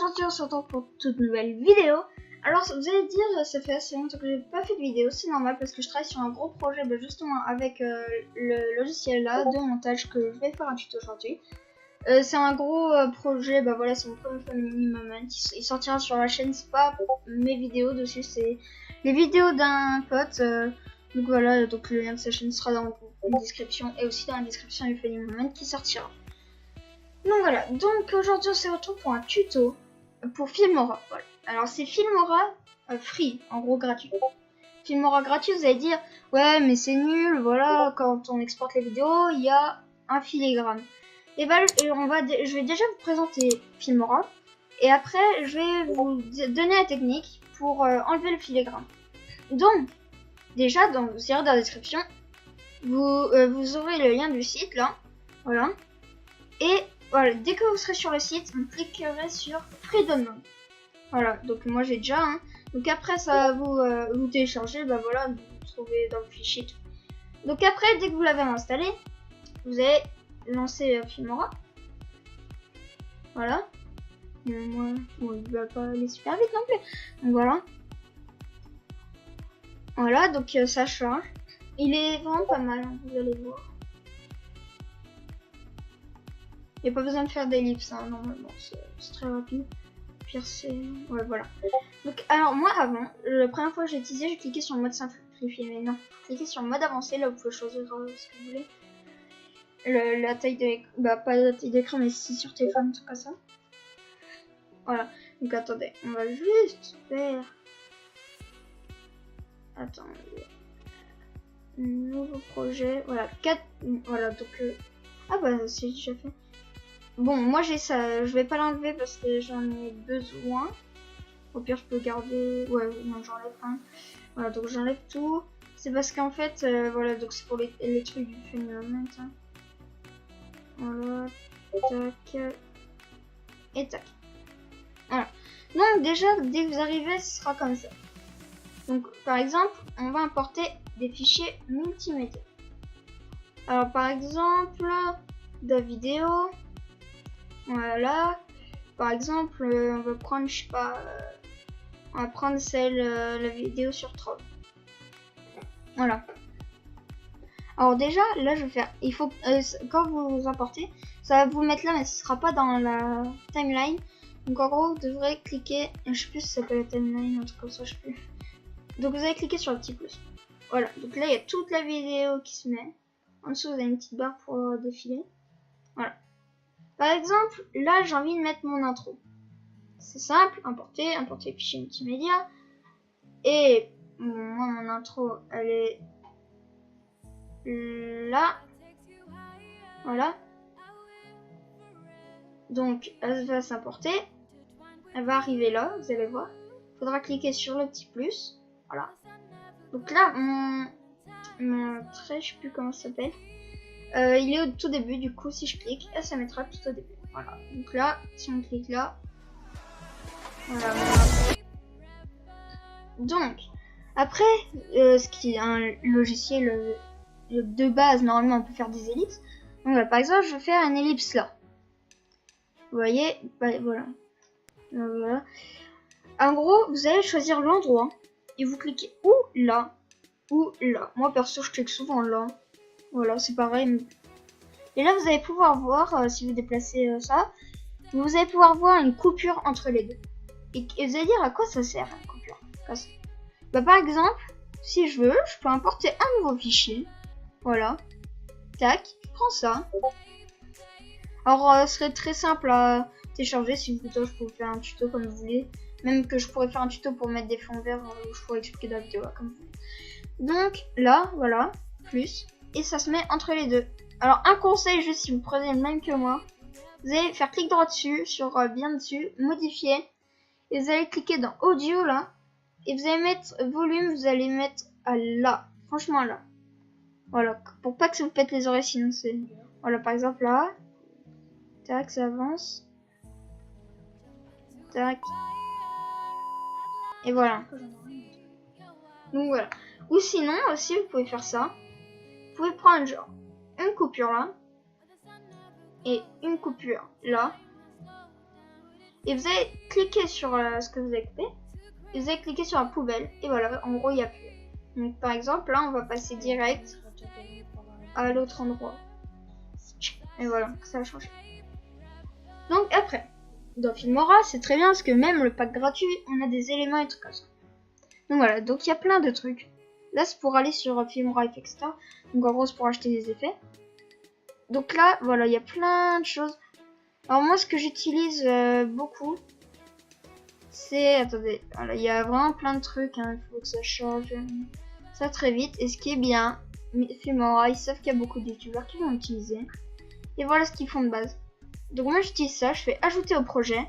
aujourd'hui on se retrouve pour toute nouvelle vidéo. Alors vous allez dire, ça fait assez longtemps que j'ai pas fait de vidéo, c'est normal parce que je travaille sur un gros projet justement avec le logiciel là de montage que je vais faire un tuto aujourd'hui. C'est un gros projet, voilà, c'est mon premier Family Moment, il sortira sur la chaîne, c'est pas mes vidéos dessus, c'est les vidéos d'un pote. Donc voilà, donc le lien de sa chaîne sera dans la description et aussi dans la description du Family Moment qui sortira. Donc voilà, donc aujourd'hui on se retrouve pour un tuto pour Filmora. Voilà. Alors c'est Filmora free, en gros gratuit. Filmora gratuit, vous allez dire ouais mais c'est nul, voilà, quand on exporte les vidéos, il y a un filigrane. Et ben je vais déjà vous présenter Filmora et après je vais vous donner la technique pour enlever le filigrane. Donc déjà vous irez dans la description, vous aurez le lien du site là, voilà. Et voilà, dès que vous serez sur le site, vous cliquerez sur Free Download. Voilà, donc moi j'ai déjà. Donc après, ça va vous télécharger, voilà, vous trouvez dans le fichier. Donc après, dès que vous l'avez installé, vous allez lancer Filmora. Voilà. Moi, bon, il va pas aller super vite non plus. Donc voilà. Voilà, donc ça charge. Il est vraiment pas mal, vous allez voir. Il n'y a pas besoin de faire d'ellipse, normalement, c'est très rapide. Pire, c'est... Ouais, voilà. Donc, alors, moi, avant, la première fois que j'ai utilisé, j'ai cliqué sur le mode simplifié, mais non. Cliquez sur le mode avancé, là, vous pouvez choisir ce que vous voulez. La taille de... pas la taille d'écran, mais si sur téléphone, tout comme ça. Voilà. Donc, attendez, on va juste faire... Attendez. Nouveau projet. Voilà, 4... Voilà, donc... Ah, c'est déjà fait. Bon, moi j'ai ça, je vais pas l'enlever parce que j'en ai besoin. Au pire, je peux garder. Ouais, non, j'enlève un. Voilà, donc j'enlève tout. C'est parce qu'en fait, voilà, donc c'est pour les trucs du phénomène. Voilà, tac. Et tac. Voilà. Donc, déjà, dès que vous arrivez, ce sera comme ça. Donc, par exemple, on va importer des fichiers multimédia. Alors, par exemple, de la vidéo. Voilà, par exemple, on va prendre, je sais pas, on va prendre la vidéo sur Troll. Voilà. Alors déjà, là, je vais faire, il faut, quand vous importez, ça va vous mettre là, mais ce sera pas dans la timeline. Donc en gros, vous devrez cliquer, je sais plus si ça s'appelle la timeline, un truc comme ça, je sais plus. Donc vous allez cliquer sur le petit plus. Voilà, donc là, il y a toute la vidéo qui se met. En dessous, vous avez une petite barre pour défiler. Voilà. Par exemple, là j'ai envie de mettre mon intro. C'est simple, importer fichier multimédia. Et moi mon intro elle est là. Voilà. Donc elle va s'importer. Elle va arriver là, vous allez voir. Il faudra cliquer sur le petit plus. Voilà. Donc là mon trait, je sais plus comment ça s'appelle. Il est au tout début, du coup si je clique, ça mettra tout au début. Voilà, donc là, si on clique là, voilà. Donc, après, ce qui est un logiciel de base, normalement on peut faire des ellipses. Donc par exemple, je vais faire une ellipse là. Vous voyez, voilà. Voilà. En gros, vous allez choisir l'endroit et vous cliquez ou là, ou là. Moi perso, je clique souvent là. Voilà, c'est pareil. Et là, vous allez pouvoir voir, si vous déplacez ça, vous allez pouvoir voir une coupure entre les deux. Et vous allez dire à quoi ça sert, une coupure comme ça. Par exemple, si je veux, je peux importer un nouveau fichier. Voilà. Tac, je prends ça. Alors, ce serait très simple à télécharger. Si vous voulez, je peux vous faire un tuto comme vous voulez. Même que je pourrais faire un tuto pour mettre des fonds verts où je pourrais expliquer dans la vidéo, comme vous voulez. Donc, là, voilà, plus. Et ça se met entre les deux. Alors un conseil, juste si vous prenez le même que moi, vous allez faire clic droit dessus, sur bien dessus, modifier, et vous allez cliquer dans audio là, et vous allez mettre volume, vous allez mettre à là, franchement là, voilà, pour pas que ça vous pète les oreilles, sinon c'est, voilà, par exemple là, tac, ça avance, tac, et voilà, donc voilà, ou sinon aussi vous pouvez faire ça, vous pouvez prendre genre une coupure là et une coupure là Et vous allez cliquer sur ce que vous avez coupé. Et vous allez cliquer sur la poubelle. Et voilà, en gros, il n'y a plus. Donc par exemple, là, on va passer direct à l'autre endroit. Et voilà, ça a changé. Donc après, dans Filmora, c'est très bien parce que même le pack gratuit, on a des éléments et trucs comme ça. Donc voilà, donc il y a plein de trucs. Là, c'est pour aller sur Filmora FX. Donc en gros, c'est pour acheter des effets. Donc là, voilà, il y a plein de choses. Alors moi, ce que j'utilise beaucoup, c'est... Attendez, voilà, il y a vraiment plein de trucs. Il faut que ça change ça très vite. Et ce qui est bien, Filmora, ils savent qu'il y a beaucoup de youtubeurs qui vont l'utiliser. Et voilà ce qu'ils font de base. Donc moi j'utilise ça, je fais ajouter au projet.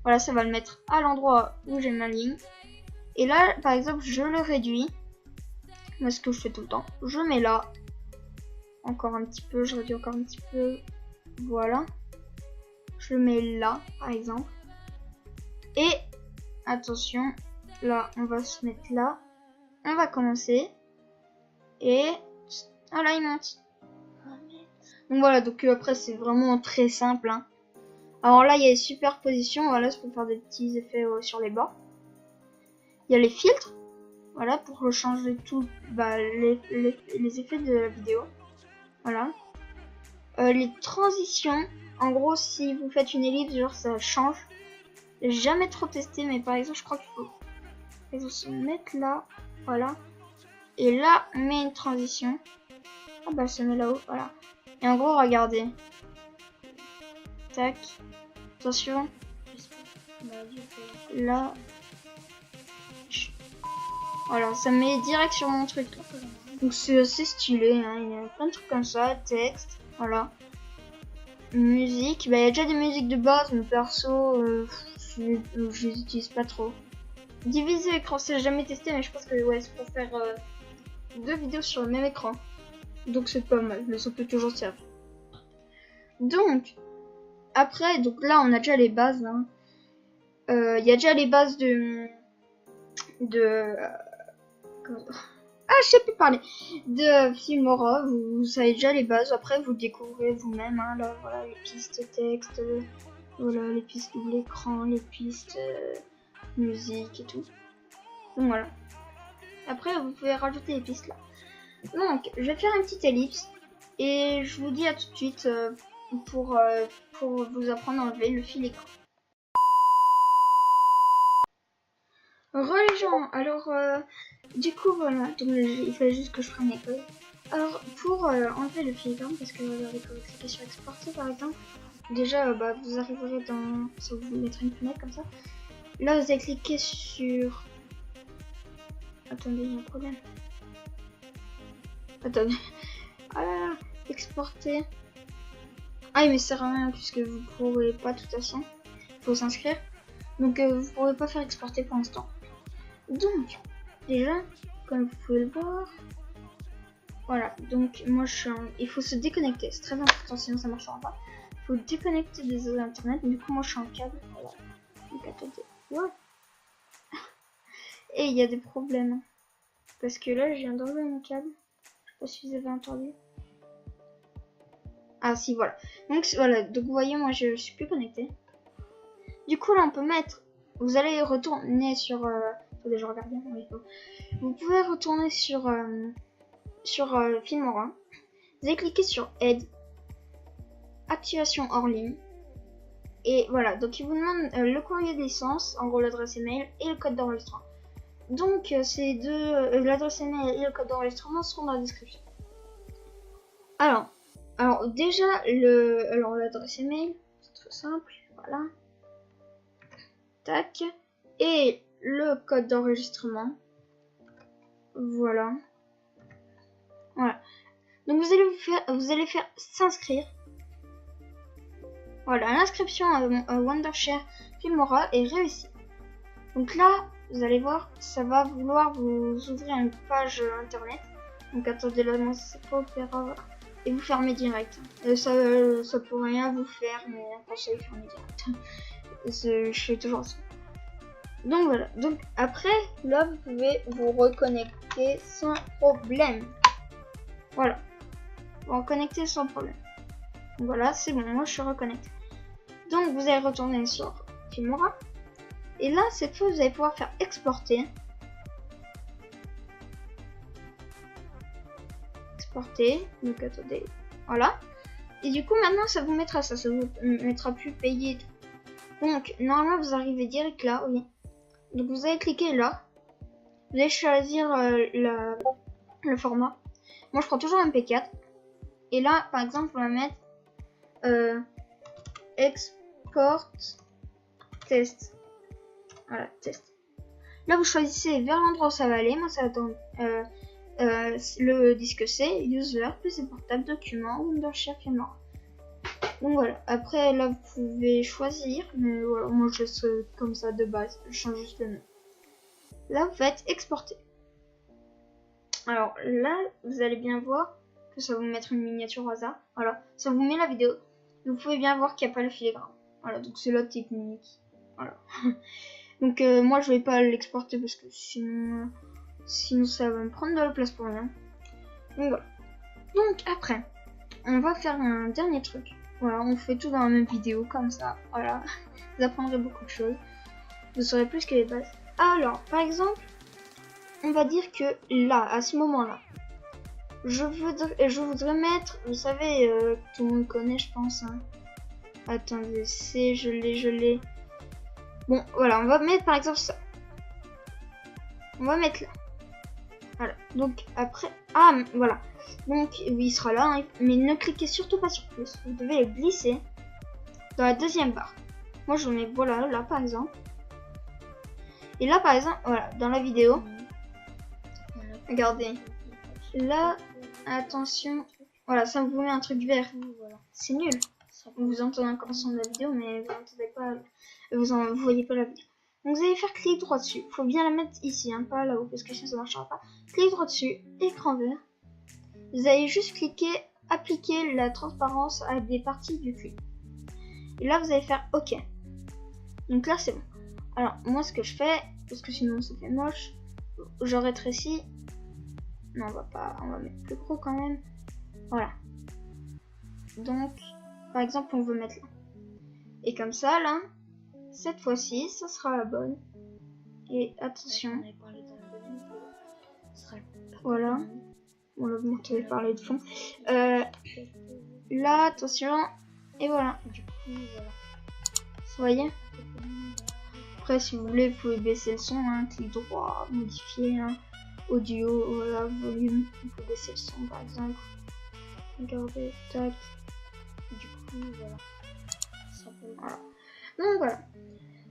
Voilà, ça va le mettre à l'endroit où j'ai ma ligne. Et là, par exemple, je le réduis. Moi, ce que je fais tout le temps. Je mets là. Encore un petit peu, je réduis encore un petit peu. Voilà. Je le mets là, par exemple. Et attention, là, on va se mettre là. On va commencer. Et voilà, il monte. Donc voilà, donc après c'est vraiment très simple. Hein. Alors là, il y a les superpositions. Voilà, c'est pour faire des petits effets sur les bords. Il y a les filtres. Voilà, pour changer tout, les effets de la vidéo. Voilà. Les transitions. En gros, si vous faites une ellipse, genre ça change. J'ai jamais trop testé, mais par exemple, je crois qu'il faut se mettre là. Voilà. Et là, on met une transition. Ah bah, ça met là-haut. Voilà. Et en gros, regardez. Tac. Attention. Là. Voilà, ça met direct sur mon truc. Donc c'est assez stylé. Hein. Il y a plein de trucs comme ça. Texte. Voilà. Musique. Bah, il y a déjà des musiques de base, mais perso, je les utilise pas trop. Diviser l'écran, c'est jamais testé, mais je pense que ouais, c'est pour faire 2 vidéos sur le même écran. Donc c'est pas mal, mais ça peut toujours servir. Donc, après, donc là on a déjà les bases. Hein. Y a déjà les bases ah, je sais plus parler. De Filmora, vous savez déjà les bases. Après, vous découvrez vous-même. Hein, là, voilà, les pistes texte, voilà, les pistes double écran, les pistes musique et tout. Donc voilà. Après, vous pouvez rajouter les pistes là. Donc, je vais faire une petite ellipse et je vous dis à tout de suite pour vous apprendre à enlever le fil écran. Les gens, alors du coup voilà, donc il fallait juste que je prenne les codes. Alors pour enlever le filigrane, parce que regardez, quand vous cliquez sur exporter par exemple, déjà vous arriverez dans, ça vous mettra une fenêtre comme ça. Là vous allez cliquer sur, attendez, il y a un problème. Attendez, ah là là, exporter. Ah mais ça sert à rien puisque vous pourrez pas de toute façon, il faut s'inscrire. Donc vous pourrez pas faire exporter pour l'instant. Donc, déjà, comme vous pouvez le voir, voilà, donc moi je suis il faut se déconnecter, c'est très important, sinon ça marchera pas. Il faut déconnecter des autres internet, du coup moi je suis en câble, voilà. Donc attendez, ouais. Et il y a des problèmes, parce que là je viens d'enlever mon câble, je sais pas si vous avez entendu. Ah si, voilà. Donc voilà, donc vous voyez, moi je suis plus connecté. Du coup là on peut mettre, vous allez retourner sur... déjà regarder, vous pouvez retourner sur Filmora. Vous allez cliquer sur Aide, activation hors ligne, et voilà. Donc il vous demande le courrier de licence, en gros l'adresse email et le code d'enregistrement. Donc ces deux, l'adresse email et le code d'enregistrement seront dans la description. Alors déjà l'adresse email, c'est très simple, voilà. Tac, et le code d'enregistrement, voilà. Donc vous allez faire s'inscrire. Voilà, l'inscription à Wondershare Filmora est réussie. Donc là, vous allez voir, ça va vouloir vous ouvrir une page internet. Donc attendez, là, moi c'est pas Opera, et vous fermez direct. Ça peut rien vous faire, mais après ça, fermez direct. Je fais toujours ça. Donc voilà, donc après là vous pouvez vous reconnecter sans problème. Voilà, vous reconnecter sans problème. Donc voilà, c'est bon, moi je suis reconnecté. Donc vous allez retourner sur Filmora. Et là, cette fois, vous allez pouvoir faire exporter. Exporter. Donc attendez. Voilà. Et du coup, maintenant, ça vous mettra ça. Ça vous mettra plus payer et tout. Donc, normalement, vous arrivez direct là. Oui. Donc, vous allez cliquer là. Vous allez choisir le format. Moi, je prends toujours MP4. Et là, par exemple, on va mettre export test. Voilà, test. Là, vous choisissez vers l'endroit où ça va aller. Moi, ça va dans le disque C, user, PC portable, document, Wondershare, Filmora. Donc voilà. Après, là, vous pouvez choisir. Mais voilà, moi, je laisse comme ça de base. Je change juste le nom. Là, vous faites exporter. Alors là, vous allez bien voir que ça va vous mettre une miniature au hasard. Voilà, ça vous met la vidéo. Vous pouvez bien voir qu'il n'y a pas le filigrane. Voilà, donc c'est la technique. Voilà. Donc moi, je vais pas l'exporter parce que sinon ça va me prendre de la place pour rien. Donc voilà. Donc après, on va faire un dernier truc. Voilà, on fait tout dans la même vidéo comme ça. Voilà, vous apprendrez beaucoup de choses. Vous saurez plus que les bases. Alors, par exemple, on va dire que là, à ce moment-là, je voudrais mettre, vous savez, tout le monde connaît, je pense. Hein. Attendez, je l'ai. Bon, voilà, on va mettre par exemple ça. On va mettre là. Voilà, donc après, ah, voilà. Donc, oui, il sera là, hein, mais ne cliquez surtout pas sur plus. Vous devez le glisser dans la deuxième barre. Moi, je mets, voilà, là, par exemple. Et là, par exemple, voilà, dans la vidéo, regardez. Là, attention. Voilà, ça vous met un truc vert. C'est nul. Vous entendez encore le son de la vidéo, mais vous n'entendez pas. Vous voyez pas la vidéo. Donc, vous allez faire clic droit dessus. Il faut bien la mettre ici, hein, pas là-haut, parce que sinon ça ne marchera pas. Clic droit dessus, écran vert. Vous allez juste cliquer, appliquer la transparence à des parties du clip. Et là, vous allez faire OK. Donc là, c'est bon. Alors, moi, ce que je fais, parce que sinon ça fait moche, je rétrécis. Non, on va mettre plus gros quand même. Voilà. Donc, par exemple, on veut mettre là. Et comme ça, là, cette fois-ci, ça sera la bonne. Et attention. Voilà. On va montrer parler de fond. Là, attention. Et voilà. Vous voyez? Après, si vous voulez, vous pouvez baisser le son, hein, clic droit, modifier, hein, audio, voilà, volume, vous pouvez baisser le son par exemple. Regardez, tac. Du coup, voilà. Donc voilà.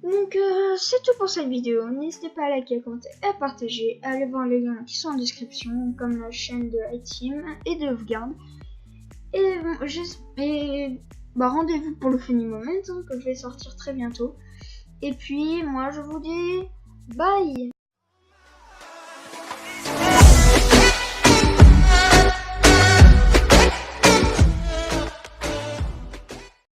Donc c'est tout pour cette vidéo. N'hésitez pas à liker, commenter et partager. Allez voir les liens qui sont en description, comme la chaîne de iTeam et de Lovegarde. Et rendez-vous pour le Funny Moment, hein, que je vais sortir très bientôt. Et puis, moi, je vous dis bye!